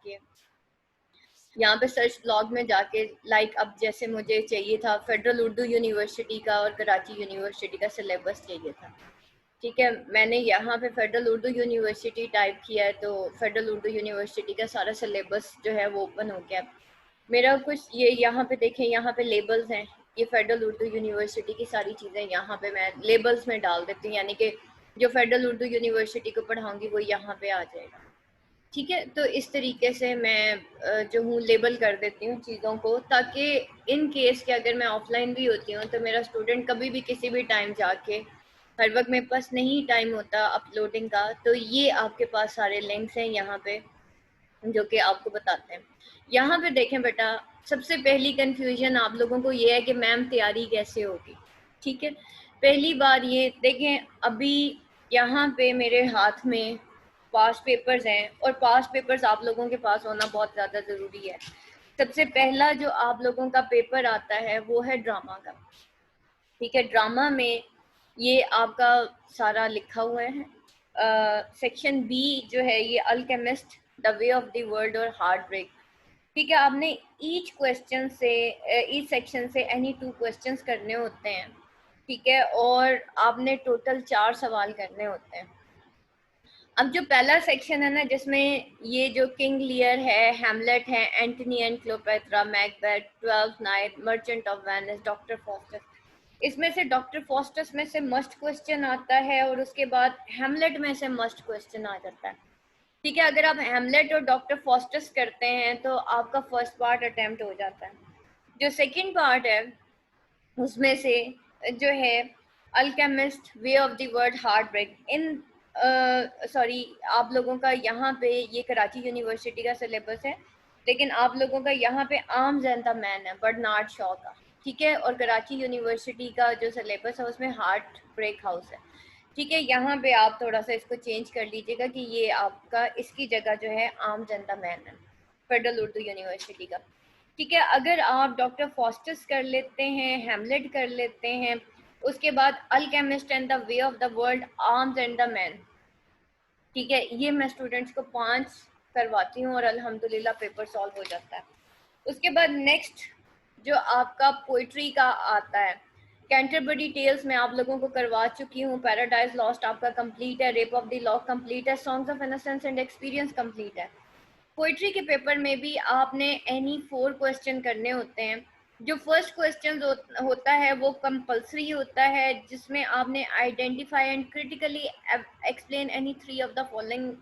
जाके, यहाँ पे सर्च ब्लॉग में जाके, लाइक अब जैसे मुझे चाहिए था फेडरल उर्दू यूनिवर्सिटी का और कराची यूनिवर्सिटी का सिलेबस चाहिए था, ठीक है। मैंने यहाँ पे फेडरल उर्दू यूनिवर्सिटी टाइप किया है तो फेडरल उर्दू यूनिवर्सिटी का सारा सिलेबस जो है वो ओपन हो गया। मेरा कुछ ये यहाँ पे देखें, यहाँ पे लेबल्स हैं, ये फेडरल उर्दू यूनिवर्सिटी की सारी चीज़ें यहाँ पे मैं लेबल्स में डाल देती हूँ, यानी कि जो फेडरल उर्दू यूनिवर्सिटी को पढ़ाऊँगी वो यहाँ पे आ जाएगा, ठीक है। तो इस तरीके से मैं जो हूँ लेबल कर देती हूँ चीज़ों को, ताकि इन केस के अगर मैं ऑफलाइन भी होती हूँ तो मेरा स्टूडेंट कभी भी किसी भी टाइम जाके, हर वक्त मेरे पास नहीं टाइम होता अपलोडिंग का, तो ये आपके पास सारे लिंक्स हैं यहाँ पे जो कि आपको बताते हैं। यहाँ पे देखें बेटा, सबसे पहली कंफ्यूजन आप लोगों को ये है कि मैम तैयारी कैसे होगी, ठीक है। पहली बार ये देखें, अभी यहाँ पे मेरे हाथ में पास पेपर्स हैं और पास पेपर्स आप लोगों के पास होना बहुत ज़्यादा ज़रूरी है। सबसे पहला जो आप लोगों का पेपर आता है वो है ड्रामा का, ठीक है। ड्रामा में ये आपका सारा लिखा हुआ है। सेक्शन बी जो है ये alchemist, the way of the world और हार्ट ब्रेक, ठीक है। आपने ईच क्वेश्चन से, ईच सेक्शन से एनी 2 क्वेश्चंस करने होते हैं, ठीक है, और आपने टोटल 4 सवाल करने होते हैं। अब जो पहला सेक्शन है ना, जिसमें ये जो किंग लियर है, हैमलेट है, Antony and Cleopatra, Macbeth, 12th night, merchant of Venice, doctor Faustus, इसमें से डॉक्टर फॉस्टस में से मस्ट क्वेश्चन आता है और उसके बाद हैमलेट में से मस्ट क्वेश्चन आ जाता है, ठीक है। अगर आप हैमलेट और डॉक्टर फॉस्टस करते हैं तो आपका फर्स्ट पार्ट अटेम्प्ट हो जाता है। जो सेकंड पार्ट है उसमें से जो है alchemist, way of the world, heartbreak, in sorry आप लोगों का यहाँ पे ये कराची यूनिवर्सिटी का सिलेबस है, लेकिन आप लोगों का यहाँ पे आर्म्स एंड द मैन है, बर्नार्ड शॉ का, ठीक है। और कराची यूनिवर्सिटी का जो सिलेबस है उसमें हार्ट ब्रेक हाउस है, ठीक है। यहाँ पे आप थोड़ा सा इसको चेंज कर लीजिएगा कि ये आपका इसकी जगह जो है आर्म्स एंड द मैन है, फेडरल उर्दू यूनिवर्सिटी का, ठीक है। अगर आप डॉक्टर फॉस्टस कर लेते हैं, हैमलेट कर लेते हैं, उसके बाद alchemist and the way of the world, arms and the man, ठीक है। ये मैं स्टूडेंट्स को 5 करवाती हूँ और अल्हम्दुलिल्लाह पेपर सॉल्व हो जाता है। उसके बाद नेक्स्ट जो आपका पोइट्री का आता है, कैंटरबरी टेल्स मैं आप लोगों को करवा चुकी हूँ, पैराडाइज लॉस्ट आपका कंप्लीट है, rape of the lock complete है, songs of innocence and experience complete है। पोइट्री के पेपर में भी आपने एनी 4 क्वेश्चन करने होते हैं। जो फर्स्ट क्वेश्चन होता है वो कंपलसरी होता है, जिसमें आपने identify and critically explain any 3 of the following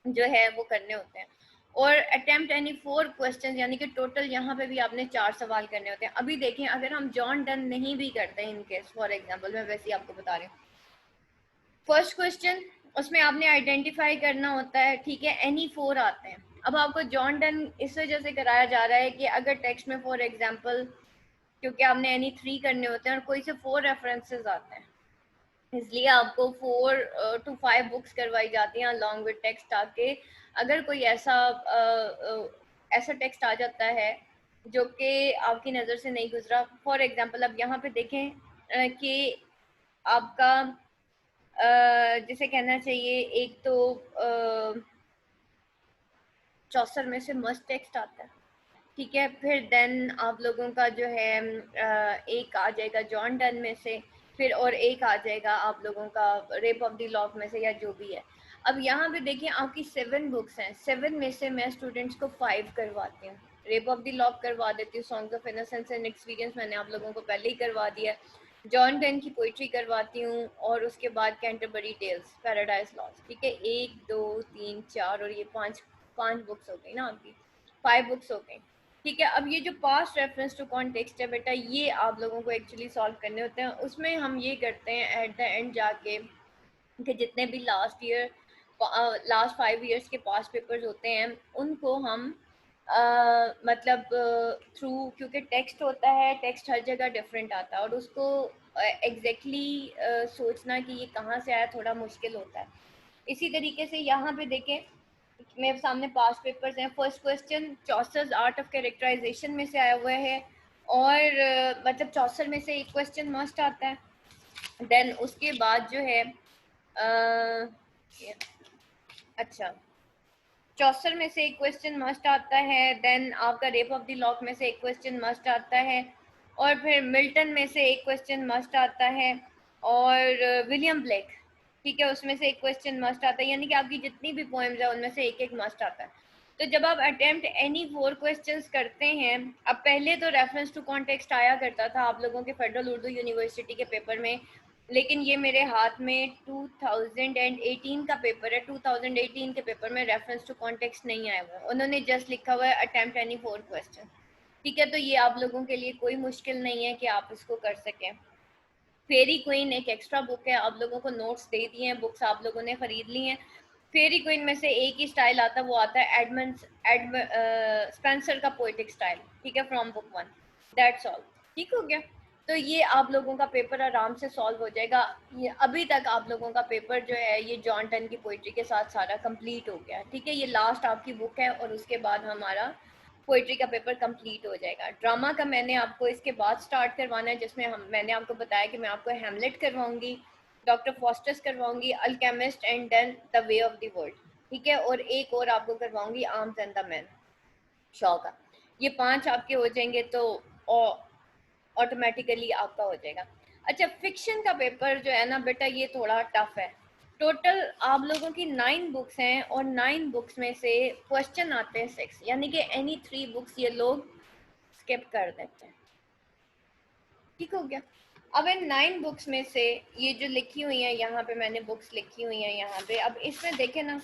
जो है वो करने होते हैं, और अटेम्प्ट एनी 4 क्वेश्चन, यानी कि टोटल यहाँ पे भी आपने 4 सवाल करने होते हैं। अभी देखें, अगर हम जॉन डन नहीं भी करते हैं इन केस, फॉर एग्जांपल मैं वैसे ही आपको बता रही हूँ, फर्स्ट क्वेश्चन उसमें आपने आइडेंटिफाई करना होता है, ठीक है, एनी 4 आते हैं। अब आपको जॉन डन इस वजह से कराया जा रहा है कि अगर टेक्स्ट में फॉर एग्जांपल, क्योंकि आपने एनी 3 करने होते हैं और कोई से 4 रेफरेंसेस आते हैं, इसलिए आपको 4 to 5 बुक्स करवाई जाती हैं अलॉन्ग विद टेक्स्ट, ताकि अगर कोई ऐसा टेक्स्ट आ जाता है जो कि आपकी नज़र से नहीं गुजरा, फॉर एग्जांपल अब यहाँ पे देखें कि आपका जिसे कहना चाहिए, एक तो चौसर में से मस्ट टेक्स्ट आता है, ठीक है। फिर देन आप लोगों का जो है एक आ जाएगा जॉन डन में से, फिर और एक आ जाएगा आप लोगों का रेप ऑफ द लॉक में से, या जो भी है। अब यहाँ पे देखिए आपकी 7 बुक्स हैं, 7 में से मैं स्टूडेंट्स को 5 करवाती हूँ। रेप ऑफ द लॉक करवा देती हूँ, songs of innocence and experience मैंने आप लोगों को पहले ही करवा दिया है, जॉन डन की पोइट्री करवाती हूँ, और उसके बाद कैंटरबरी टेल्स, पैराडाइज लॉस्ट, ठीक है। 1 2 3 4 और ये 5 बुक्स हो गई ना आपकी, 5 बुक्स हो गई, ठीक है। अब ये जो पास्ट रेफरेंस टू कॉन्टेक्स्ट है बेटा, ये आप लोगों को एक्चुअली सॉल्व करने होते हैं। उसमें हम ये करते हैं एट द एंड जाके कि जितने भी लास्ट 5 इयर्स के पास्ट पेपर्स होते हैं उनको हम मतलब थ्रू, क्योंकि टेक्स्ट होता है, टेक्स्ट हर जगह डिफरेंट आता है और उसको एग्जैक्टली सोचना कि ये कहाँ से आया थोड़ा मुश्किल होता है। इसी तरीके से यहाँ पे देखें, मेरे सामने पास्ट पेपर्स हैं। First question Chaucer art of characterization में से आया हुआ है, और मतलब चौसर में से एक क्वेश्चन मस्ट आता है। देन उसके बाद जो है अच्छा, चौसर में से एक क्वेश्चन मस्ट आता है, देन आपका रेप ऑफ द लॉक में से एक क्वेश्चन मस्ट आता है, और फिर मिल्टन में से एक क्वेश्चन मस्ट आता है, और विलियम ब्लेक, ठीक है, उसमें से एक क्वेश्चन मस्ट आता है, यानी कि आपकी जितनी भी पोएम्स है उनमें से एक एक मस्ट आता है। तो जब आप अटेम्प्ट एनी 4 क्वेश्चंस करते हैं, अब पहले तो रेफरेंस टू कॉन्टेक्स्ट आया करता था आप लोगों के फेडरल उर्दू यूनिवर्सिटी के पेपर में, लेकिन ये मेरे हाथ में 2018 का पेपर है, 2018 के पेपर में रेफरेंस टू कॉन्टेक्स्ट नहीं आया हुआ, उन्होंने जस्ट लिखा हुआ है अटेम्प्ट एनी 4 क्वेश्चन, ठीक है। तो ये आप लोगों के लिए कोई मुश्किल नहीं है कि आप इसको कर सकें। फेरी क्वीन एक एक्स्ट्रा बुक है, आप लोगों को नोट्स दे दिए हैं, बुक्स आप लोगों ने खरीद ली हैं। फेरी क्वीन में से एक ही स्टाइल आता है, वो आता है स्पेंसर का पोएटिक स्टाइल, ठीक है, फ्रॉम बुक 1, दैट्स ऑल, ठीक हो गया। तो ये आप लोगों का पेपर आराम से सॉल्व हो जाएगा। ये अभी तक आप लोगों का पेपर जो है ये जॉन टन की पोइट्री के साथ सारा कंप्लीट हो गया, ठीक है। ये लास्ट आपकी बुक है और उसके बाद हमारा पोइट्री का पेपर कंप्लीट हो जाएगा। ड्रामा का मैंने आपको इसके बाद स्टार्ट करवाना है, जिसमें मैंने आपको बताया कि मैं आपको हैमलेट करवाऊंगी, डॉक्टर फॉस्टर्स करवाऊंगी, alchemist and then the way of the world, ठीक है, और एक और आपको करवाऊंगी arms and the man Shaw का। ये 5 आपके हो जाएंगे तो ऑटोमेटिकली आपका हो जाएगा। अच्छा, फिक्शन का पेपर जो है ना बेटा, ये थोड़ा टफ है। टोटल आप लोगों की 9 बुक्स हैं और 9 बुक्स में से क्वेश्चन आते हैं 6, यानी कि एनी 3 बुक्स ये लोग स्किप कर देते हैं, ठीक हो गया। अब इन 9 बुक्स में से ये जो लिखी हुई है, यहाँ पे मैंने बुक्स लिखी हुई हैं यहाँ पे, अब इसमें देखें ना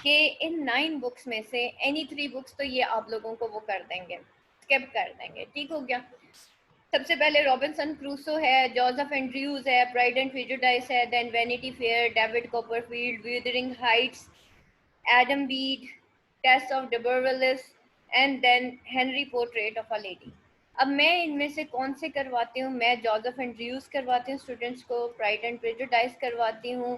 कि इन 9 बुक्स में से एनी 3 बुक्स तो ये आप लोगों को वो कर देंगे, स्किप कर देंगे, ठीक हो गया। सबसे पहले रॉबिन्सन क्रूसो है, जोसेफ एंड्रयूज है, प्राइड एंड प्रेजुडिस है, then vanity fair, David Copperfield, wuthering heights, Adam Bede, Tess of D'Urbervilles, and then Henry portrait of a lady. अब मैं इनमें से कौन से करवाती हूँ? मैं जोसेफ एंड्रयूज करवाती हूँ स्टूडेंट्स को, प्राइड एंड प्रेजुडिस करवाती हूँ,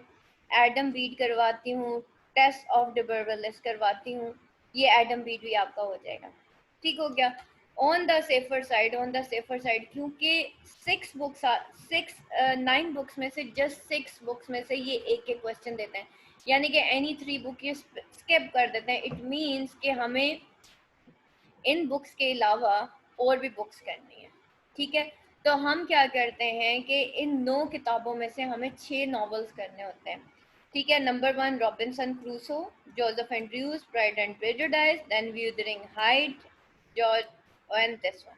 एडम बीड करवाती हूँ, टेस्ट ऑफ डबरविलिस करवाती हूँ। ये एडम बीड भी आपका हो जाएगा, ठीक हो गया। On the safer side, on the safer side, क्योंकि 9 बुक्स में से जस्ट 6 बुक्स में से ये एक एक क्वेश्चन देते हैं, यानी कि एनी 3 बुक ये स्किप कर देते हैं। इट मीन्स कि हमें इन बुक्स के अलावा और भी बुक्स करनी है, ठीक है। तो हम क्या करते हैं कि इन 9 किताबों में से हमें 6 नॉवेल्स करने होते हैं, ठीक है। Number 1 Robinson Crusoe, Joseph Andrews, pride and prejudice, then wuthering height, George and this one,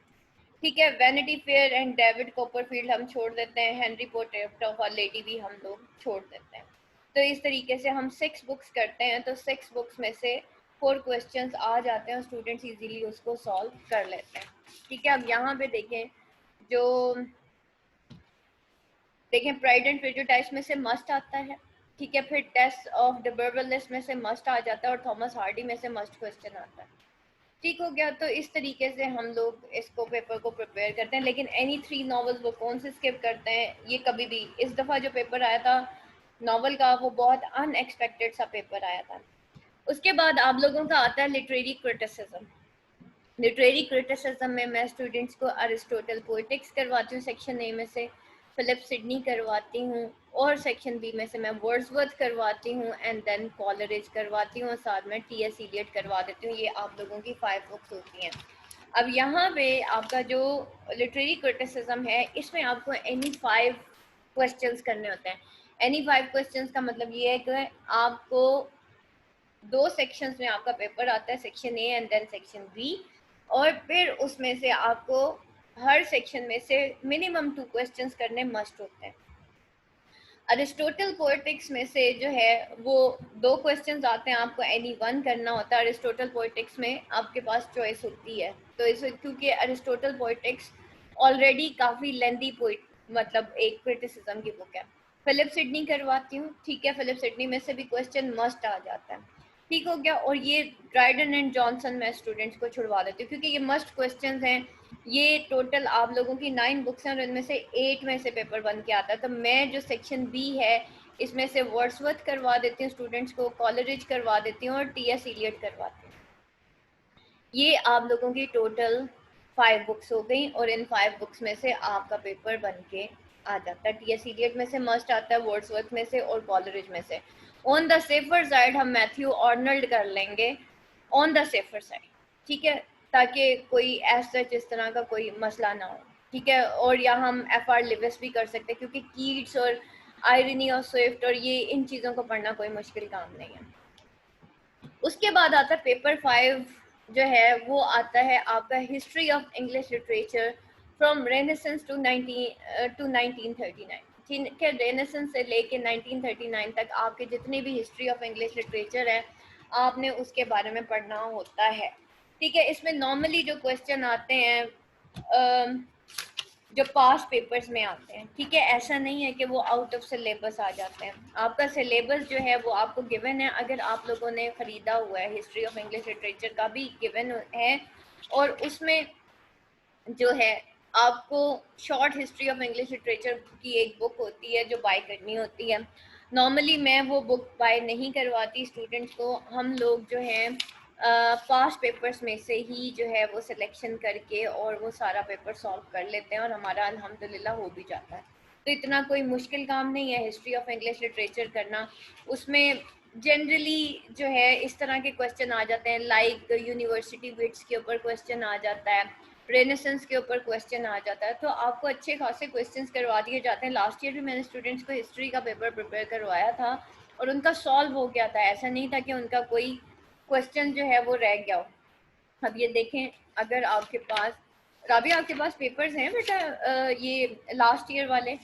ठीक है। Vanity fair and David Copperfield हम छोड़ देते हैं, Henry portrait of a lady भी हम लोग छोड़ देते हैं। तो इस तरीके से हम 6 बुक्स करते हैं, तो 6 बुक्स में से 4 क्वेश्चंस आ जाते हैं और स्टूडेंट्स इजीली उसको सॉल्व कर लेते हैं, ठीक है। अब यहाँ पे देखें, जो देखें प्राइड एंड प्रेजुडिस में से मस्ट आता है, ठीक है, फिर टेस्ट ऑफ डबरविलिस में से मस्ट आ जाता है और थॉमस हार्डी में से मस्ट क्वेश्चन आता है, ठीक हो गया। तो इस तरीके से हम लोग इसको पेपर को प्रिपेयर करते हैं। लेकिन एनी 3 नॉवेल्स वो कौन से स्किप करते हैं? ये कभी भी, इस दफ़ा जो पेपर आया था नॉवल का, वो बहुत अनएक्सपेक्टेड सा पेपर आया था। उसके बाद आप लोगों का आता है लिटरेरी क्रिटिसिज्म। लिटरेरी क्रिटिसिज्म में मैं स्टूडेंट्स को अरिस्टोटल पोएटिक्स करवाती हूँ सेक्शन ए में से, फिलिप सिडनी करवाती हूँ, और सेक्शन बी में से मैं वर्ड्सवर्थ करवाती हूँ, एंड देन कॉलरिज करवाती हूँ, और साथ में टी.एस. इलियट करवा देती हूँ। ये आप लोगों की 5 बुक्स होती हैं। अब यहाँ पे आपका जो लिटरेरी क्रिटिसिज्म है, इसमें आपको एनी 5 क्वेश्चंस करने होते हैं। एनी 5 क्वेश्चंस का मतलब ये है कि आपको 2 सेक्शंस में आपका पेपर आता है, section A and then section B, और फिर उसमें से आपको हर सेक्शन में से मिनिमम 2 क्वेश्चंस करने मस्ट होते हैं। अरिस्टोटल पोएटिक्स में से जो है वो 2 क्वेश्चंस आते हैं, आपको एनी 1 करना होता है। अरिस्टोटल पोएटिक्स में आपके पास चॉइस होती है, तो इस क्योंकि अरिस्टोटल पोएटिक्स ऑलरेडी काफ़ी लेंथी मतलब एक क्रिटिसिज्म की बुक है। फिलिप सिडनी करवाती हूँ, ठीक है, फिलिप सिडनी में से भी क्वेश्चन मस्ट आ जाता है, ठीक हो गया। और ये ड्राइडन एंड जॉनसन मैं स्टूडेंट्स को छुड़वा देती हूँ क्योंकि ये मस्ट क्वेश्चंस हैं। ये टोटल आप लोगों की 9 बुक्स हैं और इनमें से 8 में से पेपर बन के आता है। तो मैं जो सेक्शन बी है इसमें से वर्ड्सवर्थ करवा देती हूँ स्टूडेंट्स को, कॉलरिज करवा देती हूँ, और टी.एस. इलियट करवाती हूँ। ये आप लोगों की टोटल 5 बुक्स हो गई, और इन 5 बुक्स में से आपका पेपर बन के आ जाता है। टी.एस. इलियट में से मस्ट आता है, वर्ड्सवर्थ में से और कॉलरिज में से। ऑन द सेफर साइड हम मैथ्यू आर्नल्ड कर लेंगे, ऑन द सेफर साइड, ठीक है, ताकि कोई ऐसा इस तरह का कोई मसला ना हो, ठीक है। और या हम FR लिविस भी कर सकते हैं, क्योंकि कीट्स और आयरनी और स्विफ्ट और ये इन चीज़ों को पढ़ना कोई मुश्किल काम नहीं है। उसके बाद आता है पेपर 5 जो है, वो आता है आपका history of English literature from Renaissance to 1939, ठीक है। रेनेसेंस से लेके 1939 तक आपके जितनी भी हिस्ट्री ऑफ इंग्लिश लिटरेचर है, आपने उसके बारे में पढ़ना होता है, ठीक है। इसमें नॉर्मली जो क्वेश्चन आते हैं जो पास पेपर्स में आते हैं, ठीक है, ऐसा नहीं है कि वो आउट ऑफ सिलेबस आ जाते हैं। आपका सिलेबस जो है वो आपको गिवन है, अगर आप लोगों ने ख़रीदा हुआ है हिस्ट्री ऑफ इंग्लिश लिटरेचर का भी गिवन है, और उसमें जो है आपको short history of English literature की एक बुक होती है जो बाय करनी होती है। नॉर्मली मैं वो बुक बाय नहीं करवाती स्टूडेंट्स को, हम लोग जो हैं पास पेपर्स में से ही जो है वो सिलेक्शन करके और वो सारा पेपर सॉल्व कर लेते हैं, और हमारा अल्हम्दुलिल्लाह हो भी जाता है। तो इतना कोई मुश्किल काम नहीं है हिस्ट्री ऑफ इंग्लिश लिटरेचर करना। उसमें जनरली जो है इस तरह के क्वेश्चन आ जाते हैं, लाइक यूनिवर्सिटी बिट्स के ऊपर क्वेश्चन आ जाता है, रेनेसेंस के ऊपर क्वेश्चन आ जाता है, तो आपको अच्छे खासे क्वेश्चंस करवा दिए जाते हैं। लास्ट ईयर भी मैंने स्टूडेंट्स को हिस्ट्री का पेपर प्रिपेयर करवाया था और उनका सॉल्व हो गया था, ऐसा नहीं था कि उनका कोई क्वेश्चन जो है वो रह गया हो। अब ये देखें, अगर आपके पास राबिया आपके पास पेपर्स हैं बेटा ये लास्ट ईयर वाले?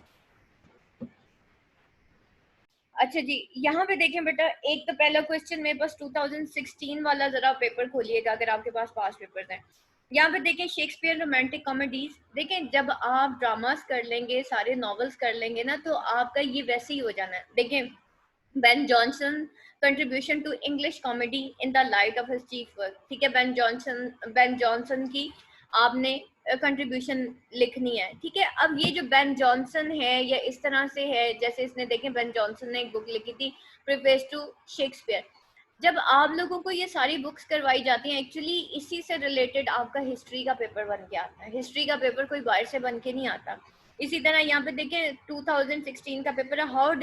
अच्छा जी, यहाँ पे देखें बेटा, एक तो पहला क्वेश्चन मेरे पास 2016 वाला, जरा पेपर खोलिएगा अगर आपके पास पास पेपर्स हैं। यहाँ पे देखें शेक्सपियर रोमांटिक कॉमेडीज, देखें जब आप ड्रामास कर लेंगे, सारे नॉवेल्स कर लेंगे ना, तो आपका ये वैसे ही हो जाना है। देखें Ben Jonson contribution to English comedy in the light of his chief work, ठीक है। बेन जॉनसन की आपने कंट्रीब्यूशन लिखनी है, ठीक है। अब ये जो बेन जॉनसन है या इस तरह से है, जैसे इसने देखें बेन जॉनसन ने एक बुक लिखी थी प्रीफेस टू शेक्सपियर। जब आप लोगों को ये सारी बुक्स करवाई जाती हैं, एक्चुअली इसी से रिलेटेड आपका हिस्ट्री का पेपर बन के आता है। हिस्ट्री का पेपर कोई बाहर से बन के नहीं आता। इसी तरह यहाँ पे देखें 2016 का पेपर है, how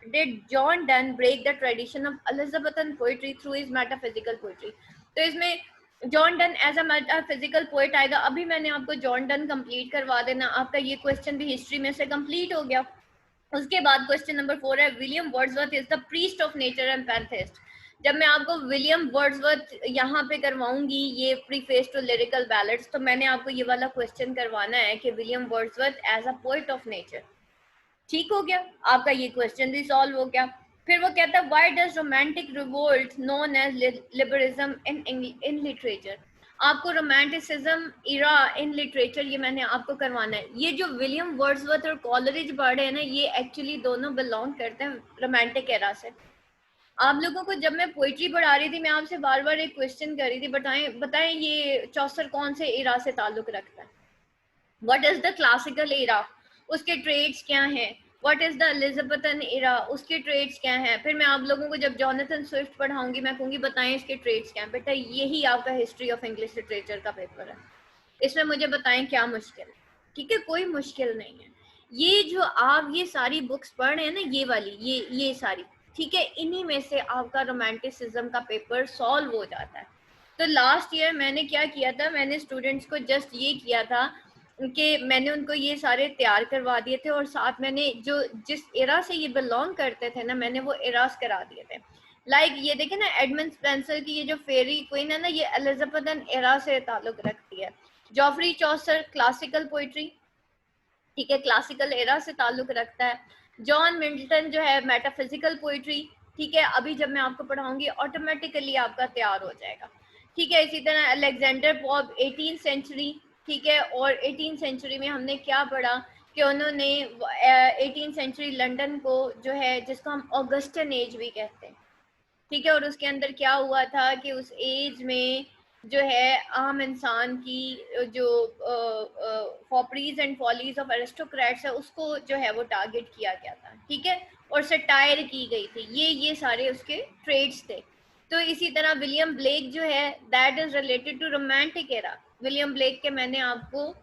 did John Donne break the tradition of Elizabethan poetry through his metaphysical poetry? तो इसमें John Donne as a metaphysical poet आएगा। अभी मैंने आपको जॉन डन कंप्लीट करवा देना, आपका ये क्वेश्चन भी हिस्ट्री में से कंप्लीट हो गया। उसके बाद क्वेश्चन नंबर 4 है, William Wordsworth is the priest of nature and pantheist. जब मैं आपको विलियम वर्ड्सवर्थ यहाँ पे करवाऊंगी ये प्रीफेस टू लिरिकल बैलेट्स, तो मैंने आपको ये वाला क्वेश्चन करवाना है कि William Wordsworth as a poet of nature, ठीक हो गया, आपका ये क्वेश्चन भी सॉल्व हो गया। फिर वो कहता है why does romantic revolt known as liberalism in literature. आपको रोमांटिसिज्म इरा इन लिटरेचर ये मैंने आपको करवाना है। ये जो विलियम वर्ड्सवर्थ और कॉलरिज पढ़े हैं ना, ये एक्चुअली दोनों बिलोंग करते हैं रोमांटिक एरा से। आप लोगों को जब मैं पोइट्री पढ़ा रही थी, मैं आपसे बार बार एक क्वेश्चन कर रही थी, बताएं ये चौसर कौन से इरा से ताल्लुक रखता है? What is the classical era, उसके ट्रेड्स क्या हैं? What is the Elizabethan era, उसके ट्रेड्स क्या हैं? फिर मैं आप लोगों को जब जॉनथन स्विफ्ट पढ़ाऊंगी, मैं कहूंगी बताएं इसके ट्रेड्स क्या हैं। बेटा यही आपका हिस्ट्री ऑफ इंग्लिश लिटरेचर का पेपर है, इसमें मुझे बताएं क्या मुश्किल है? ठीक है, कोई मुश्किल नहीं है। ये जो आप ये सारी बुक्स पढ़ रहे हैं ना, ये वाली ये सारी, ठीक है, इन्हीं में से आपका रोमांटिसिज्म का पेपर सॉल्व हो जाता है। तो लास्ट ईयर मैंने क्या किया था, मैंने स्टूडेंट्स को जस्ट ये किया था कि मैंने उनको ये सारे तैयार करवा दिए थे, और साथ मैंने जो जिस एरा से ये बिलोंग करते थे ना, मैंने वो एरास करा दिए थे। लाइक ये देखें ना, एडमंड स्पेंसर की ये जो फेरी क्वीन है ना, ये एलिजाबेथन एरा से ताल्लुक रखती है। जॉफरी चौसर क्लासिकल पोइट्री, ठीक है, क्लासिकल एरा से ताल्लुक रखता है। जॉन मिल्टन जो है मेटाफिजिकल पोइट्री, ठीक है, अभी जब मैं आपको पढ़ाऊंगी ऑटोमेटिकली आपका तैयार हो जाएगा, ठीक है। इसी तरह अलेक्जेंडर पॉप 18th सेंचुरी, ठीक है, और 18th सेंचुरी में हमने क्या पढ़ा कि उन्होंने 18th सेंचुरी लंदन को जो है, जिसको हम ऑगस्टन एज भी कहते हैं, ठीक है, और उसके अंदर क्या हुआ था कि उस एज में जो है आम इंसान की जो फॉपरीज एंड फॉलीज ऑफ एरिस्टोक्रेट्स है, उसको जो है वो टारगेट किया गया था, ठीक है, और सटायर की गई थी। ये सारे उसके ट्रेड्स थे। तो इसी तरह विलियम ब्लेक जो है, that is related to romantic era. William Blake के मैंने आपको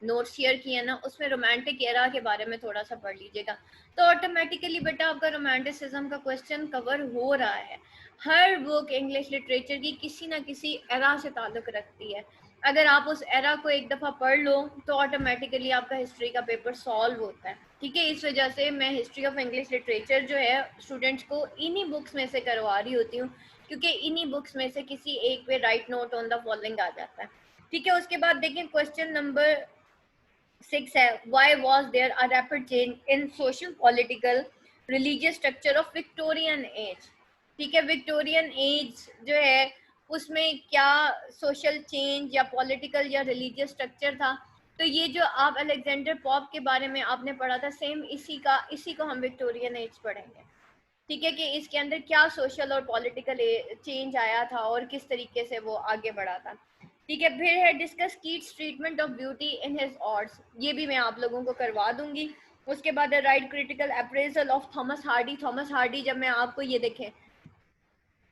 नोट शेयर किए ना, उसमें रोमांटिक एरा के बारे में थोड़ा सा पढ़ लीजिएगा, तो ऑटोमेटिकली बेटा आपका रोमांटिसिज्म का क्वेश्चन कवर हो रहा है। हर बुक इंग्लिश लिटरेचर की किसी ना किसी एरा से ताल्लुक रखती है। अगर आप उस एरा को एक दफ़ा पढ़ लो तो ऑटोमेटिकली आपका हिस्ट्री का पेपर सॉल्व होता है। ठीक है, इस वजह से मैं हिस्ट्री ऑफ इंग्लिश लिटरेचर जो है स्टूडेंट्स को इन्हीं बुक्स में से करवा रही होती हूँ, क्योंकि इन्हीं बुक्स में से किसी एक पे write note on the following आ जाता है। ठीक है, उसके बाद देखिए क्वेश्चन नंबर 6 है, why was there a rapid change in social political religious structure of Victorian age. ठीक है, विक्टोरियन एज जो है उसमें क्या सोशल चेंज या पॉलिटिकल या रिलीजियस स्ट्रक्चर था। तो ये जो आप अलेक्जेंडर पॉप के बारे में आपने पढ़ा था, सेम इसी को हम विक्टोरियन एज पढ़ेंगे। ठीक है, कि इसके अंदर क्या सोशल और पॉलिटिकल चेंज आया था और किस तरीके से वो आगे बढ़ा था। ठीक है, फिर है discuss Keats treatment of beauty in his arts, ये भी मैं आप लोगों को करवा दूंगी। उसके बाद है right critical appraisal of Thomas Hardy. Thomas Hardy जब मैं आपको ये देखें,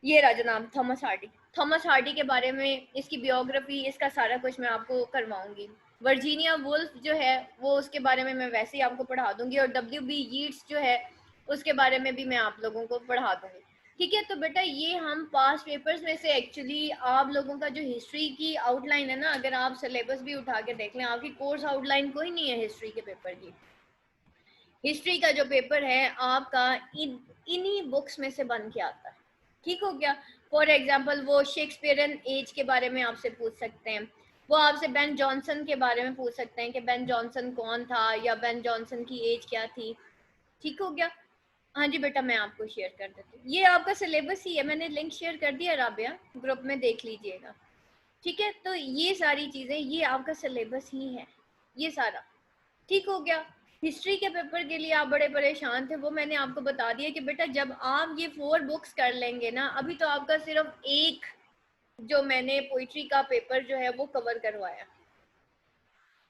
ये रहा जनाब थॉमस हार्डी। थॉमस हार्डी के बारे में, इसकी बियोग्राफी, इसका सारा कुछ मैं आपको करवाऊंगी। वर्जीनिया वुल्फ जो है वो उसके बारे में मैं वैसे ही आपको पढ़ा दूंगी, और W.B. यीट्स जो है उसके बारे में भी मैं आप लोगों को पढ़ा दूंगी। ठीक है, तो बेटा ये हम पास पेपर्स में से एक्चुअली आप लोगों का जो हिस्ट्री की आउटलाइन है ना, अगर आप सिलेबस भी उठा के देख लें, आपकी कोर्स आउटलाइन कोई नहीं है हिस्ट्री के पेपर की। हिस्ट्री का जो पेपर है आपका इन्हीं बुक्स में से बन के आता है। ठीक हो गया। फॉर एग्जाम्पल वो शेक्सपियरन एज के बारे में आपसे पूछ सकते हैं, वो आपसे बेन जॉनसन के बारे में पूछ सकते हैं कि बेन जॉनसन कौन था या बेन जॉनसन की एज क्या थी। ठीक हो गया। हाँ जी बेटा, मैं आपको शेयर कर देती हूँ, ये आपका सिलेबस ही है, मैंने लिंक शेयर कर दिया राबिया, ग्रुप में देख लीजिएगा। ठीक है, तो ये सारी चीजें, ये आपका सिलेबस ही है, ये सारा। ठीक हो गया। हिस्ट्री के पेपर के लिए आप बड़े परेशान थे, वो मैंने आपको बता दिया कि बेटा जब आप ये 4 बुक्स कर लेंगे ना, अभी तो आपका सिर्फ एक जो मैंने पोइट्री का पेपर जो है वो कवर करवाया,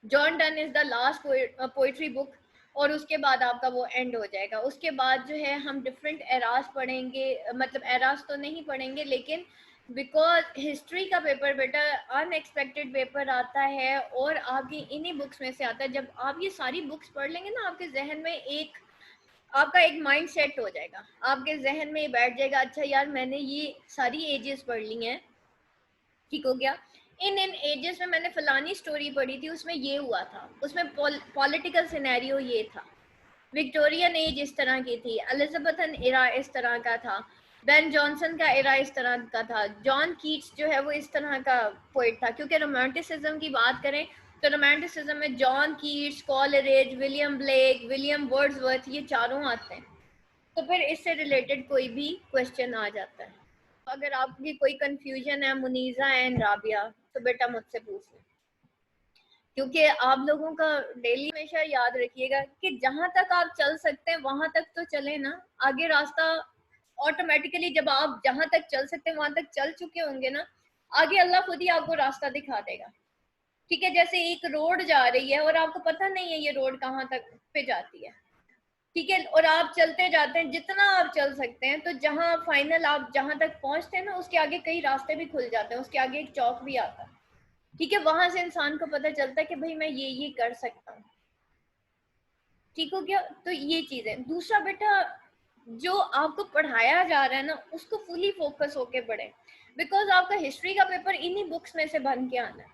John Donne is the last poetry book, और उसके बाद आपका वो एंड हो जाएगा। उसके बाद जो है हम डिफरेंट एराज पढ़ेंगे, मतलब एराज तो नहीं पढ़ेंगे, लेकिन बिकॉज हिस्ट्री का पेपर बेटा अनएक्सपेक्टेड पेपर आता है और आपकी इन्हीं बुक्स में से आता है। जब आप ये सारी बुक्स पढ़ लेंगे ना, आपके जहन में आपका एक माइंड सेट हो जाएगा, आपके जहन में बैठ जाएगा, अच्छा यार मैंने ये सारी एजेस पढ़ ली हैं। ठीक हो गया। इन एजेस में मैंने फलानी स्टोरी पढ़ी थी, उसमें ये हुआ था, उसमें पॉलिटिकल सिनेरियो ये था, विक्टोरियन एज इस तरह की थी, एलिजाबेथन एरा इस तरह का था, बेन जॉनसन का एरा इस तरह का था, जॉन कीट्स जो है वो इस तरह का पोइट था। क्योंकि रोमांटिसिज्म की बात करें तो रोमांटिसिज्म में John Keats, Coleridge, William Blake, William Wordsworth, ये चारों आते हैं। तो फिर इससे रिलेटेड कोई भी क्वेश्चन आ जाता है। अगर आपकी कोई कंफ्यूजन है मुनीजा एंड राबिया, तो बेटा मुझसे पूछ लें, क्योंकि आप लोगों का डेली हमेशा याद रखिएगा कि जहां तक आप चल सकते हैं वहां तक तो चले ना, आगे रास्ता ऑटोमेटिकली, जब आप जहां तक चल सकते हैं वहां तक चल चुके होंगे ना, आगे अल्लाह खुद ही आपको रास्ता दिखा देगा। ठीक है, जैसे एक रोड जा रही है और आपको पता नहीं है ये रोड कहाँ तक पे जाती है, ठीक है, और आप चलते जाते हैं जितना आप चल सकते हैं, तो जहां फाइनल आप जहां तक पहुंचते हैं ना, उसके आगे कई रास्ते भी खुल जाते हैं, उसके आगे एक चौक भी आता है। ठीक है, वहां से इंसान को पता चलता है कि भाई मैं ये कर सकता हूँ। ठीक हो गया। तो ये चीज है। दूसरा बेटा, जो आपको पढ़ाया जा रहा है ना, उसको फुली फोकस होके पढ़े, बिकॉज आपका हिस्ट्री का पेपर इन्हीं बुक्स में से बन के आना है,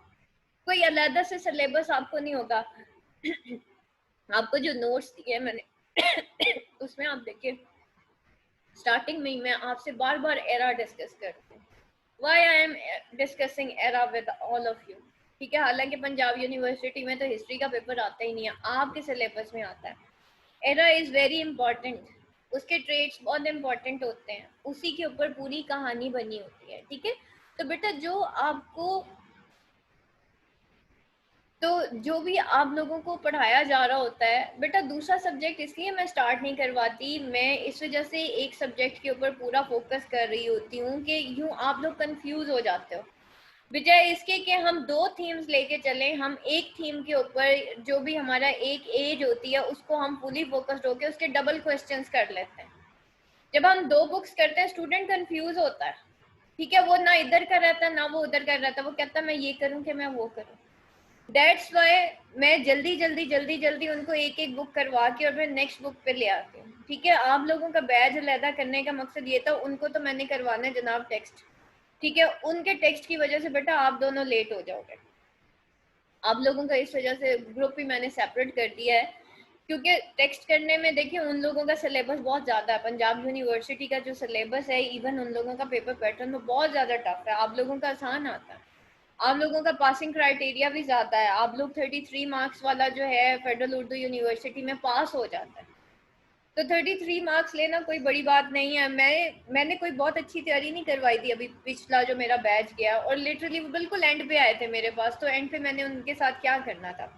कोई अलग से सिलेबस आपको नहीं होगा। आपको जो नोट्स दिए मैंने उसमें आप देखिए, स्टार्टिंग में ही मैं आपसे बार बार एरा डिस्कस करती हूँ, why I am discussing era with all of you. ठीक है, हालांकि पंजाब यूनिवर्सिटी में तो हिस्ट्री का पेपर आता ही नहीं है, आपके सिलेबस में आता है। एरा इज वेरी इंपॉर्टेंट, उसके ट्रेड्स बहुत इंपॉर्टेंट होते हैं, उसी के ऊपर पूरी कहानी बनी होती है। ठीक है, तो बेटा जो भी आप लोगों को पढ़ाया जा रहा होता है बेटा, दूसरा सब्जेक्ट इसलिए मैं स्टार्ट नहीं करवाती, मैं इस वजह से एक सब्जेक्ट के ऊपर पूरा फोकस कर रही होती हूँ कि यूँ आप लोग कंफ्यूज हो जाते हो, बजाय इसके कि हम 2 थीम्स लेके चलें, हम एक थीम के ऊपर जो भी हमारा एक एज होती है उसको हम फुली फोकस्ड होकर उसके डबल क्वेश्चंस कर लेते हैं। जब हम 2 बुक्स करते हैं स्टूडेंट कंफ्यूज होता है। ठीक है, वो ना इधर का रहता है ना वो उधर का रहता है, वो कहता है मैं ये करूँ कि मैं वो करूँ। दैट्स वाई मैं जल्दी जल्दी जल्दी जल्दी उनको एक एक बुक करवा के और फिर नेक्स्ट बुक पे ले आती हूँ। ठीक है, आप लोगों का बैच अलहदा करने का मकसद ये था, उनको तो मैंने करवाना है जनाब टेक्स्ट। ठीक है, उनके टेक्स्ट की वजह से बेटा आप दोनों लेट हो जाओगे। आप लोगों का इस वजह से ग्रुप भी मैंने सेपरेट कर दिया है, क्योंकि टेक्स्ट करने में देखिए उन लोगों का सिलेबस बहुत ज़्यादा है। पंजाब यूनिवर्सिटी का जो सिलेबस है, इवन उन लोगों का पेपर पैटर्न तो बहुत ज़्यादा टफ है, आप लोगों का आसान आता है। आप लोगों का पासिंग क्राइटेरिया भी ज़्यादा है, आप लोग 33 मार्क्स वाला जो है फेडरल उर्दू यूनिवर्सिटी में पास हो जाता है। तो 33 मार्क्स लेना कोई बड़ी बात नहीं है। मैंने कोई बहुत अच्छी तैयारी नहीं करवाई थी अभी पिछला जो मेरा बैच गया, और लिटरली वो बिल्कुल एंड पे आए थे मेरे पास, तो एंड पे मैंने उनके साथ क्या करना था,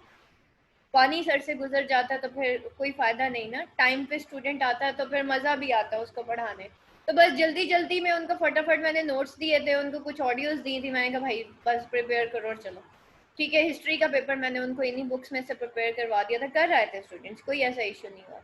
पानी सर से गुजर जाता तो फिर कोई फायदा नहीं ना। टाइम पे स्टूडेंट आता है तो फिर मजा भी आता है उसको पढ़ाने। तो बस जल्दी जल्दी में उनको फटाफट मैंने नोट्स दिए थे, उनको कुछ ऑडियोज दी थी, मैंने कहा भाई बस प्रिपेयर करो और चलो। ठीक है, हिस्ट्री का पेपर मैंने उनको इन्हीं बुक्स में से प्रिपेयर करवा दिया था, कर रहे थे स्टूडेंट्स, कोई ऐसा इशू नहीं हुआ।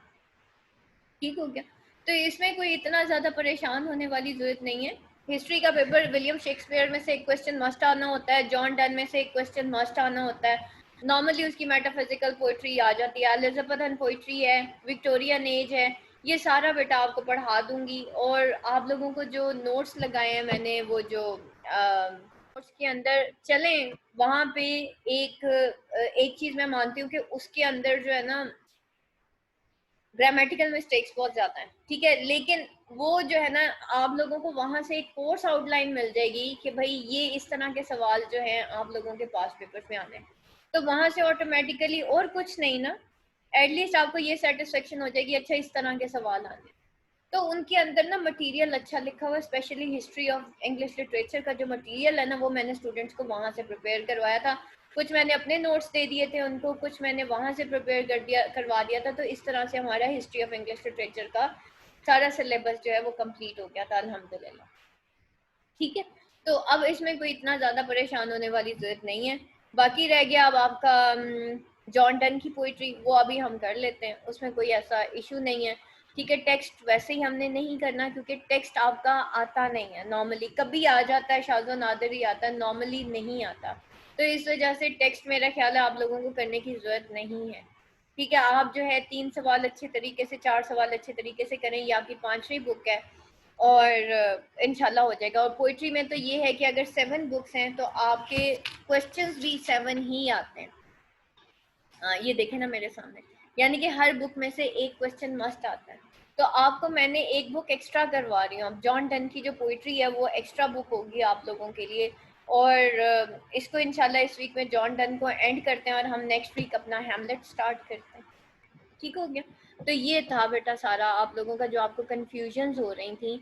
ठीक हो गया, तो इसमें कोई इतना ज़्यादा परेशान होने वाली ज़रूरत नहीं है। हिस्ट्री का पेपर विलियम शेक्सपियर में से एक क्वेश्चन मस्ट आना होता है, जॉन डन में से एक क्वेश्चन मस्ट आना होता है। नॉर्मली उसकी मेटाफिजिकल पोइट्री आ जाती है, एलिजाबेथन पोइट्री है, विक्टोरियन एज है, ये सारा बेटा आपको पढ़ा दूंगी। और आप लोगों को जो नोट्स लगाए हैं मैंने, वो जो नोट्स के अंदर चलें वहाँ पे एक चीज़ मैं मानती हूँ कि उसके अंदर जो है ना ग्रामेटिकल मिस्टेक्स बहुत ज्यादा हैं। ठीक है, लेकिन वो जो है ना आप लोगों को वहां से एक कोर्स आउटलाइन मिल जाएगी कि भाई ये इस तरह के सवाल जो हैं आप लोगों के पास पेपर में आने हैं, तो वहां से ऑटोमेटिकली और कुछ नहीं ना, एटलीस्ट आपको ये सेटिस्फेक्शन हो जाएगी अच्छा इस तरह के सवाल आने। तो उनके अंदर ना मटेरियल अच्छा लिखा हुआ है, specially history of English literature का जो मटेरियल है ना, वो मैंने स्टूडेंट्स को वहां से प्रिपेयर करवाया था। कुछ मैंने अपने नोट्स दे दिए थे उनको, कुछ मैंने वहां से प्रिपेयर करवा दिया था। तो इस तरह से हमारा हिस्ट्री ऑफ इंग्लिश लिटरेचर का सारा सिलेबस जो है वो कंप्लीट हो गया था अल्हम्दुलिल्लाह। ठीक है, तो अब इसमें कोई इतना ज़्यादा परेशान होने वाली ज़रूरत नहीं है। बाकी रह गया अब आपका जॉन डन की पोइट्री, वो अभी हम कर लेते हैं, उसमें कोई ऐसा इशू नहीं है। ठीक है, टेक्स्ट वैसे ही हमने नहीं करना क्योंकि टेक्स्ट आपका आता नहीं है, नॉर्मली कभी आ जाता है, शाज़ो नादिर ही आता है, नॉर्मली नहीं आता। तो इस वजह से टेक्स्ट मेरा ख्याल है आप लोगों को करने की ज़रूरत नहीं है। ठीक है, आप जो है 3 सवाल अच्छे तरीके से, 4 सवाल अच्छे तरीके से करें, ये आपकी 5वीं बुक है और इंशाल्लाह हो जाएगा। और पोइट्री में तो ये है कि अगर 7 बुक्स हैं तो आपके क्वेश्चंस भी 7 ही आते हैं। ये देखें ना मेरे सामने, यानी कि हर बुक में से एक क्वेश्चन मस्ट आता है। तो आपको मैंने एक बुक एक्स्ट्रा करवा रही हूँ, अब जॉन डन की जो पोइट्री है वो एक्स्ट्रा बुक होगी आप लोगों के लिए। और इसको इंशाल्लाह इस वीक में जॉन डन को एंड करते हैं और हम नेक्स्ट वीक अपना हैमलेट स्टार्ट करते हैं। ठीक हो गया, तो ये था बेटा सारा आप लोगों का जो आपको कन्फ्यूजन्स हो रही थी